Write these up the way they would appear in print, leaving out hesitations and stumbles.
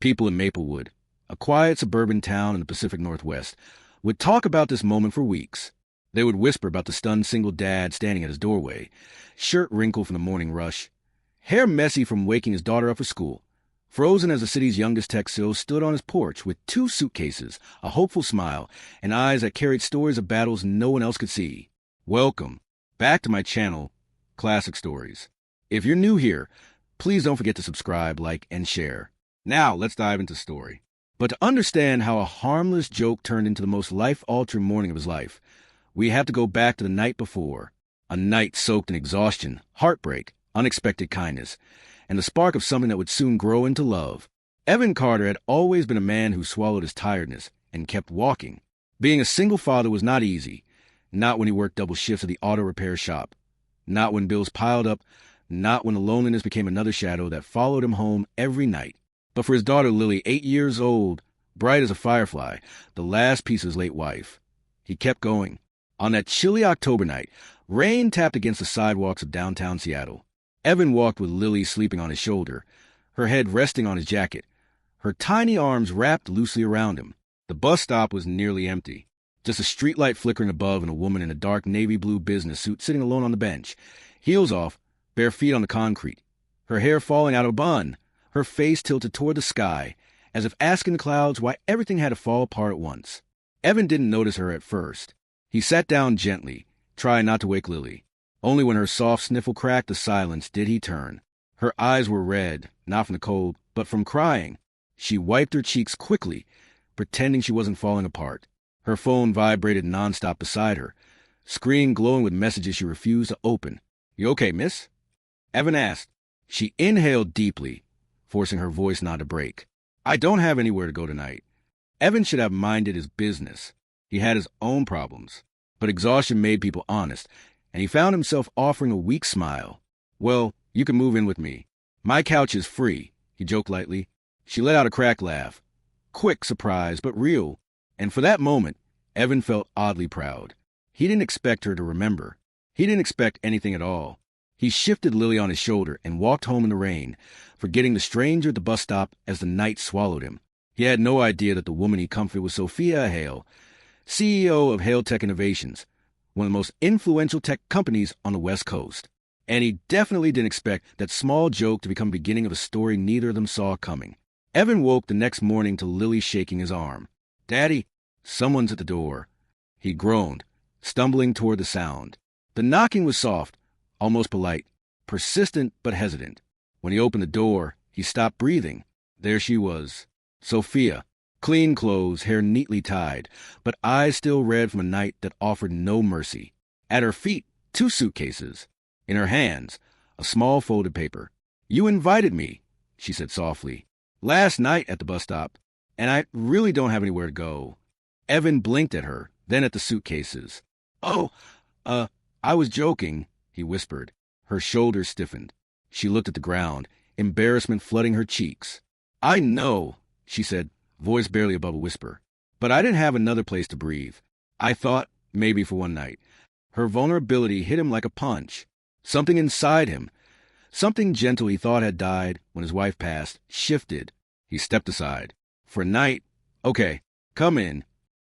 People in Maplewood, a quiet suburban town in the Pacific Northwest, would talk about this moment for weeks. They would whisper about the stunned single dad standing at his doorway, shirt wrinkled from the morning rush, hair messy from waking his daughter up for school. Frozen as the city's youngest Texil stood on his porch with 2 suitcases, a hopeful smile, and eyes that carried stories of battles no one else could see. Welcome back to my channel, Classic Stories. If you're new here, please don't forget to subscribe, like, and share. Now, let's dive into the story. But to understand how a harmless joke turned into the most life-altering morning of his life, we have to go back to the night before. A night soaked in exhaustion, heartbreak, unexpected kindness, and the spark of something that would soon grow into love. Evan Carter had always been a man who swallowed his tiredness and kept walking. Being a single father was not easy, not when he worked double shifts at the auto repair shop, not when bills piled up, not when the loneliness became another shadow that followed him home every night. But for his daughter Lily, 8 years old, bright as a firefly, the last piece of his late wife, he kept going. On that chilly October night, rain tapped against the sidewalks of downtown Seattle. Evan walked with Lily sleeping on his shoulder, her head resting on his jacket, her tiny arms wrapped loosely around him. The bus stop was nearly empty. Just a streetlight flickering above and a woman in a dark navy blue business suit sitting alone on the bench, heels off, bare feet on the concrete, her hair falling out of a bun, her face tilted toward the sky, as if asking the clouds why everything had to fall apart at once. Evan didn't notice her at first. He sat down gently, trying not to wake Lily. Only when her soft sniffle cracked the silence did he turn. Her eyes were red, not from the cold, but from crying. She wiped her cheeks quickly, pretending she wasn't falling apart. Her phone vibrated nonstop beside her, screen glowing with messages she refused to open. "You okay, miss?" Evan asked. She inhaled deeply, forcing her voice not to break. "I don't have anywhere to go tonight." Evan should have minded his business. He had his own problems. But exhaustion made people honest, and he found himself offering a weak smile. "Well, you can move in with me. My couch is free," he joked lightly. She let out a cracked laugh. Quick, surprise, but real. And for that moment, Evan felt oddly proud. He didn't expect her to remember. He didn't expect anything at all. He shifted Lily on his shoulder and walked home in the rain, forgetting the stranger at the bus stop as the night swallowed him. He had no idea that the woman he comforted was Sophia Hale, CEO of Hale Tech Innovations, one of the most influential tech companies on the West Coast. And he definitely didn't expect that small joke to become the beginning of a story neither of them saw coming. Evan woke the next morning to Lily shaking his arm. "Daddy, someone's at the door." He groaned, stumbling toward the sound. The knocking was soft, almost polite, persistent but hesitant. When he opened the door, he stopped breathing. There she was, Sophia, clean clothes, hair neatly tied, but eyes still red from a night that offered no mercy. At her feet, 2 suitcases. In her hands, a small folded paper. "You invited me," she said softly, "last night at the bus stop, and I really don't have anywhere to go." Evan blinked at her, then at the suitcases. "Oh, I was joking," he whispered. Her shoulders stiffened. She looked at the ground, embarrassment flooding her cheeks. "I know," she said, voice barely above a whisper. "But I didn't have another place to breathe. I thought, maybe for one night." Her vulnerability hit him like a punch. Something inside him, something gentle he thought had died when his wife passed, shifted. He stepped aside. "For a night? Okay, come in."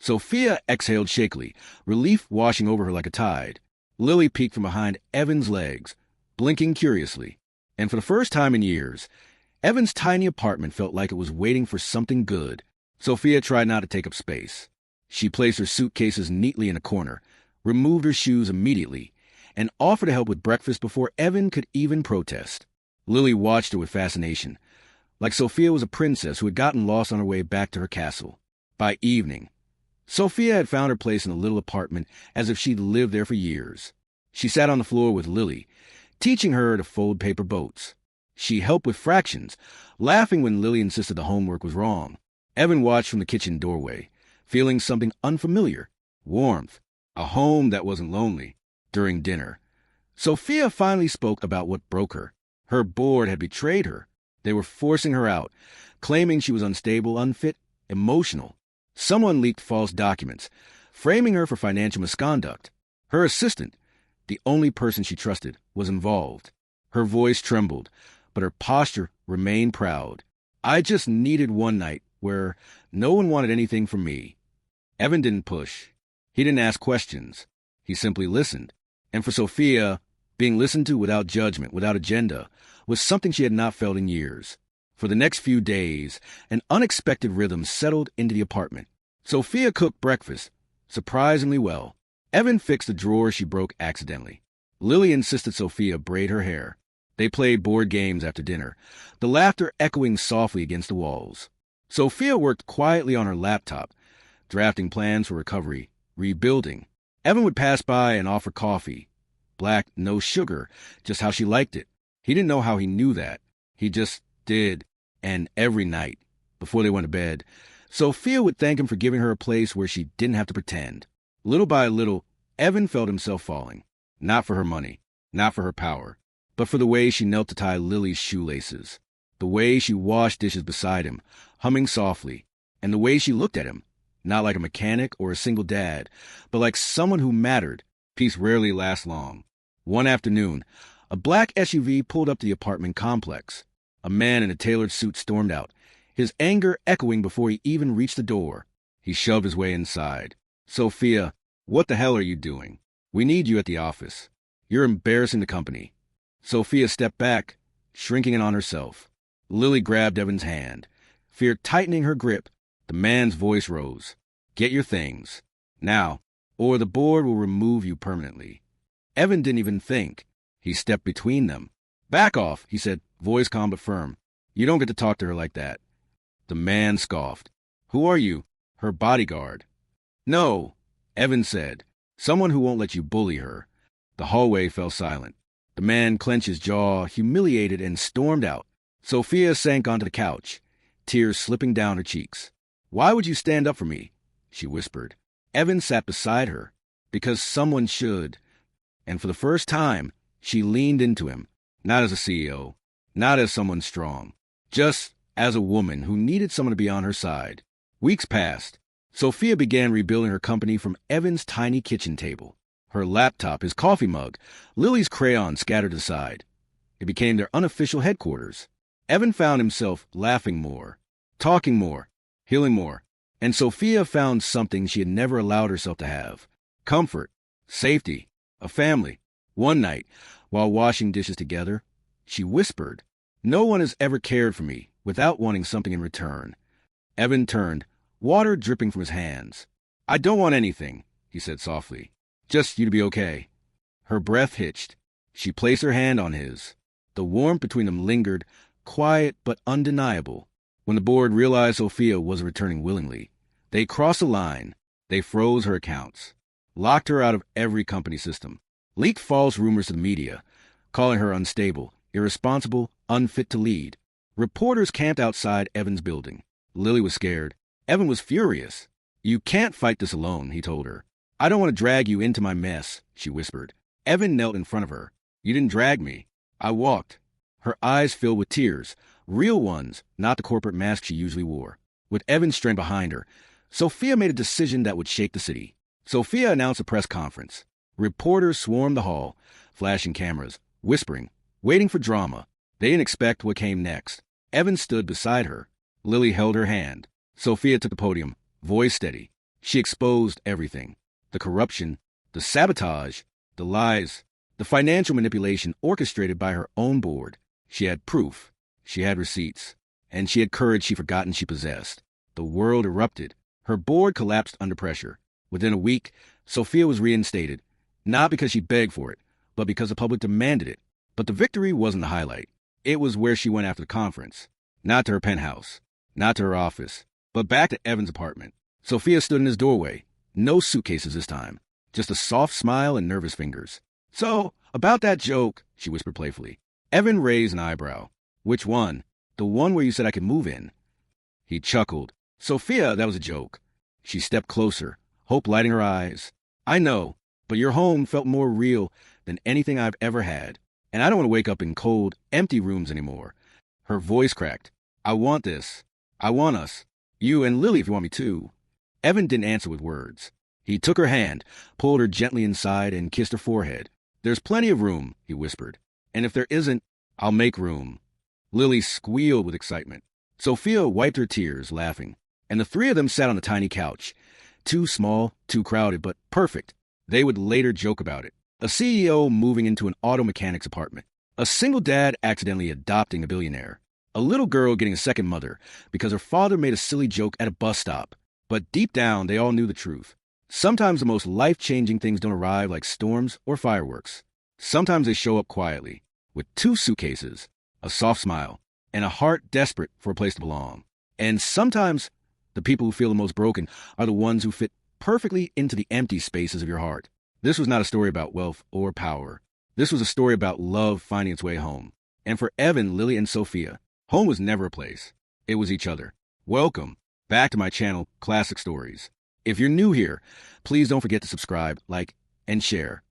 Sophia exhaled shakily, relief washing over her like a tide. Lily peeked from behind Evan's legs, blinking curiously. And for the first time in years, Evan's tiny apartment felt like it was waiting for something good. Sophia tried not to take up space. She placed her suitcases neatly in a corner, removed her shoes immediately, and offered to help with breakfast before Evan could even protest. Lily watched her with fascination, like Sophia was a princess who had gotten lost on her way back to her castle. By evening, Sophia had found her place in the little apartment as if she'd lived there for years. She sat on the floor with Lily, teaching her to fold paper boats. She helped with fractions, laughing when Lily insisted the homework was wrong. Evan watched from the kitchen doorway, feeling something unfamiliar, warmth, a home that wasn't lonely. During dinner, Sophia finally spoke about what broke her. Her board had betrayed her. They were forcing her out, claiming she was unstable, unfit, emotional. Someone leaked false documents, framing her for financial misconduct. Her assistant, the only person she trusted, was involved. Her voice trembled, but her posture remained proud. I just needed one night where no one wanted anything from me. Evan didn't push. He didn't ask questions. He simply listened. And for Sophia, being listened to without judgment, without agenda, was something she had not felt in years. For the next few days, an unexpected rhythm settled into the apartment. Sophia cooked breakfast, surprisingly well. Evan fixed a drawer she broke accidentally. Lily insisted Sophia braid her hair. They played board games after dinner, the laughter echoing softly against the walls. Sophia worked quietly on her laptop, drafting plans for recovery, rebuilding. Evan would pass by and offer coffee. Black, no sugar, just how she liked it. He didn't know how he knew that. He just did. And every night, before they went to bed, Sophia would thank him for giving her a place where she didn't have to pretend. Little by little, Evan felt himself falling. Not for her money, not for her power, but for the way she knelt to tie Lily's shoelaces, the way she washed dishes beside him, humming softly, and the way she looked at him, not like a mechanic or a single dad, but like someone who mattered. Peace rarely lasts long. One afternoon, a black SUV pulled up to the apartment complex. A man in a tailored suit stormed out, his anger echoing before he even reached the door. He shoved his way inside. Sophia, what the hell are you doing? We need you at the office. You're embarrassing the company. Sophia stepped back, shrinking in on herself. Lily grabbed Evan's hand, fear tightening her grip. The man's voice rose. Get your things. Now, or the board will remove you permanently. Evan didn't even think. He stepped between them. Back off, he said, voice calm but firm. You don't get to talk to her like that. The man scoffed. Who are you? Her bodyguard. No, Evan said. Someone who won't let you bully her. The hallway fell silent. The man clenched his jaw, humiliated, and stormed out. Sophia sank onto the couch, tears slipping down her cheeks. Why would you stand up for me? She whispered. Evan sat beside her. Because someone should. And for the first time, she leaned into him, not as a CEO, not as someone strong, just as a woman who needed someone to be on her side. Weeks passed. Sophia began rebuilding her company from Evan's tiny kitchen table. Her laptop, his coffee mug, Lily's crayons scattered aside. It became their unofficial headquarters. Evan found himself laughing more, talking more, healing more. And Sophia found something she had never allowed herself to have. Comfort, safety, a family. One night, while washing dishes together, she whispered, No one has ever cared for me without wanting something in return. Evan turned, water dripping from his hands. I don't want anything, he said softly. Just you to be okay. Her breath hitched. She placed her hand on his. The warmth between them lingered, quiet but undeniable. When the board realized Sophia wasn't returning willingly, they crossed a line. They froze her accounts, locked her out of every company system, leaked false rumors to the media, calling her unstable, irresponsible, unfit to lead. Reporters camped outside Evan's building. Lily was scared. Evan was furious. You can't fight this alone, he told her. I don't want to drag you into my mess, she whispered. Evan knelt in front of her. You didn't drag me. I walked. Her eyes filled with tears, real ones, not the corporate mask she usually wore. With Evan strained behind her, Sophia made a decision that would shake the city. Sophia announced a press conference. Reporters swarmed the hall, flashing cameras, whispering, waiting for drama. They didn't expect what came next. Evan stood beside her. Lily held her hand. Sophia took the podium, voice steady. She exposed everything. The corruption, the sabotage, the lies, the financial manipulation orchestrated by her own board. She had proof. She had receipts. And she had courage she'd forgotten she possessed. The world erupted. Her board collapsed under pressure. Within a week, Sophia was reinstated, not because she begged for it, but because the public demanded it. But the victory wasn't the highlight. It was where she went after the conference. Not to her penthouse, not to her office, but back to Evan's apartment. Sophia stood in his doorway. No suitcases this time, just a soft smile and nervous fingers. So, about that joke, she whispered playfully. Evan raised an eyebrow. Which one? The one where you said I could move in? He chuckled. Sophia, that was a joke. She stepped closer, hope lighting her eyes. I know, but your home felt more real than anything I've ever had. And I don't want to wake up in cold, empty rooms anymore. Her voice cracked. I want this. I want us. You and Lily if you want me too. Evan didn't answer with words. He took her hand, pulled her gently inside, and kissed her forehead. There's plenty of room, he whispered. And if there isn't, I'll make room. Lily squealed with excitement. Sophia wiped her tears, laughing, and the three of them sat on the tiny couch. Too small, too crowded, but perfect. They would later joke about it. A CEO moving into an auto mechanic's apartment. A single dad accidentally adopting a billionaire. A little girl getting a second mother because her father made a silly joke at a bus stop. But deep down, they all knew the truth. Sometimes the most life-changing things don't arrive like storms or fireworks. Sometimes they show up quietly, with 2 suitcases, a soft smile, and a heart desperate for a place to belong. And sometimes the people who feel the most broken are the ones who fit perfectly into the empty spaces of your heart. This was not a story about wealth or power. This was a story about love finding its way home. And for Evan, Lily, and Sophia, home was never a place. It was each other. Welcome back to my channel, Classic Stories. If you're new here, please don't forget to subscribe, like, and share.